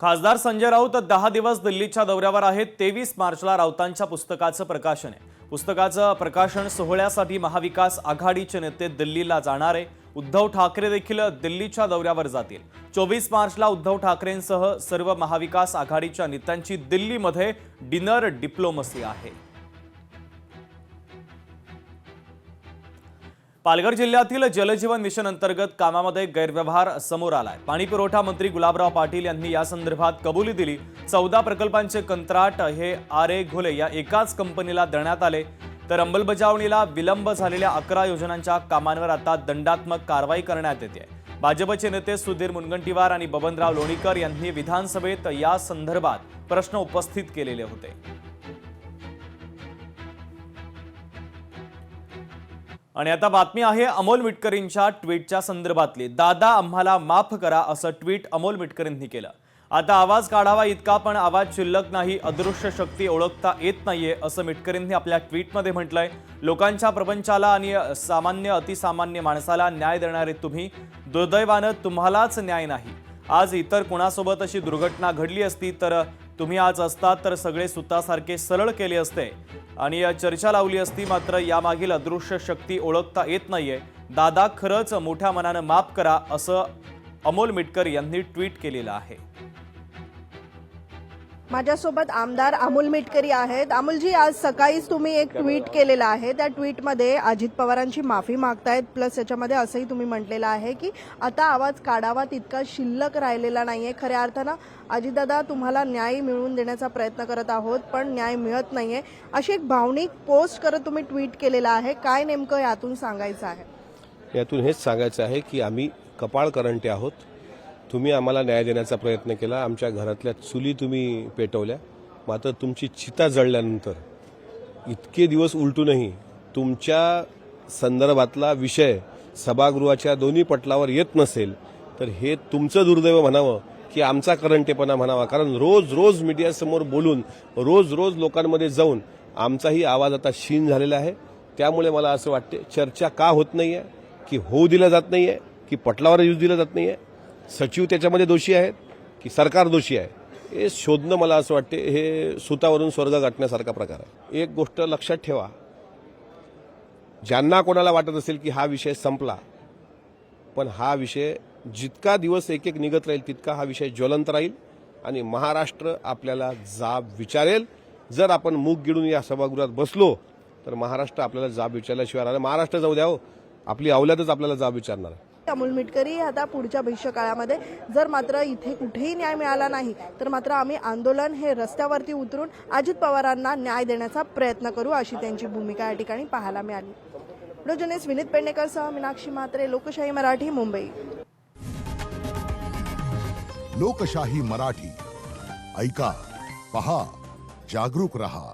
खासदार संजय राऊत 10 दिवस दिल्लीच्या दौऱ्यावर आहेत। 23 मार्चला राऊतांच्या पुस्तकाचं प्रकाशन आहे। पुस्तकाचं प्रकाशन सोहळ्यासाठी महाविकास आघाडीचे नेते दिल्लीला जाणार आहे। उद्धव ठाकरे देखील दिल्लीच्या दौऱ्यावर जातील। 24 मार्चला उद्धव ठाकरेंसह सर्व महाविकास आघाडीच्या नेत्यांची दिल्लीमध्ये डिनर डिप्लोमसी आहे। पालघर जिल्ह्यातील जलजीवन मिशन अंतर्गत कामामध्ये गैरव्यवहार समोर आलाय। पाणीपुरवठा मंत्री गुलाबराव पाटील यांनी या संदर्भात कबुली दिली। 14 प्रकल्पांचे कंत्राट हे आर.ए. घोले या एकाच कंपनीला देण्यात आले, तर अंमलबजावणीला विलंब झालेल्या 11 योजनांच्या कामांवर आता दंडात्मक कारवाई करण्यात येते। भाजपचे नेते सुधीर मुनगंटीवार आणि बबनराव लोणीकर यांनी विधानसभेत या संदर्भात प्रश्न उपस्थित केलेले होते। आणि आता बातमी आहे अमोल मिटकरींच्या ट्विटच्या संदर्भातली। दादा आम्हाला माफ करा असं ट्विट अमोल मिटकरींनी केलं। आता आवाज काढावा इतका पण आवाज शिल्लक नाही, अदृश्य शक्ती ओळखता येत नाहीये असं मिटकरींनी आपल्या ट्विटमध्ये म्हटलंय। लोकांच्या प्रपंचाला आणि सामान्य अतिसामान्य माणसाला न्याय देणारे तुम्ही, दुर्दैवानं तुम्हालाच न्याय नाही। आज इतर कोणासोबत अशी दुर्घटना घडली असती तर तुम्ही आज असतात तर सगळे सुतासारखे सरळ केले असते आणि चर्चा लावली असती, मात्र यामागील अदृश्य शक्ती ओळखता येत नाहीये। दादा खरंच मोठ्या मनानं माफ करा असं अमोल मिटकर यांनी ट्विट केलेलं आहे। माझ्यासोबत आमदार अमोल मिटकरी आहेत। अमोलजी, आज सकाळीच तुम्ही एक ट्विट केलेलं आहे। त्या ट्विटमध्ये अजित पवारांची माफी मागतायत, प्लस याच्यामध्ये असंही तुम्ही म्हटलेलं आहे की आता आवाज काढावा तितका शिल्लक राहिलेला नाहीये। खऱ्या अर्थानं अजितदादा तुम्हाला न्याय मिळवून देण्याचा प्रयत्न करत आहोत, पण न्याय मिळत नाहीये अशी एक भावनिक पोस्ट करत तुम्ही ट्विट केलेलं आहे। काय नेमकं यातून सांगायचं आहे? यातून हेच सांगायचं आहे की आम्ही कपाळ करंटे आहोत। तुम्ही आम्हाला न्याय देण्याचा प्रयत्न केला, आमच्या घरातल्या चुली तुम्ही पेटवल्या, मात्र तुमची चिता जळल्यानंतर इतके दिवस उलटूनही तुमच्या संदर्भातला विषय सभागृहाच्या दोन्ही पटलावर येत नसेल तर हे तुमचं दुर्दैव म्हणावं की आमचा करंटेपणा म्हणावा। कारण रोज रोज मीडियासमोर बोलून, रोज रोज लोकांमध्ये जाऊन आमचाही आवाज आता क्षीण झालेला आहे। त्यामुळे मला असं वाटते चर्चा का होत नाहीये, की होऊ दिलं जात नाहीये, की पटलावर येऊ दिलं जात नाहीये, सचिव त्याच्यामध्ये दोषी आहेत की सरकार दोषी आहे, हे शोधणं मला असं वाटते हे सुतावरून स्वर्ग गाठण्यासारखा प्रकार आहे। एक गोष्ट लक्षात ठेवा, ज्यांना कोणाला वाटत असेल की हा विषय संपला, पण हा विषय जितका दिवस एक एक निघत राहील तितका हा विषय ज्वलंत राहील आणि महाराष्ट्र आपल्याला जाब विचारेल। जर आपण मूग गिळून या सभागृहात बसलो तर महाराष्ट्र आपल्याला जाब विचारल्याशिवाय राहणार। महाराष्ट्र जाऊ द्या हो, आपली औलादच आपल्याला जाब विचारणार आहे। अमोल मिटकरी, आता पुढच्या भविष्यकाळामध्ये जर मात्र इथे कुठेही न्याय मिळाला नाही तर मात्र आम्ही आंदोलन हे रस्त्यावरती उतरून अजित पवारांना न्याय देण्याचा प्रयत्न करू, अशी त्यांची भूमिका या ठिकाणी पाहायला मिळाली। व्हिडिओ जर्नलिस्ट विनीत पेडणेकरसह मीनाक्षी म्हात्रे, लोकशाही मराठी, मुंबई। लोकशाही मराठी, ऐका, पहा, जागरूक रहा।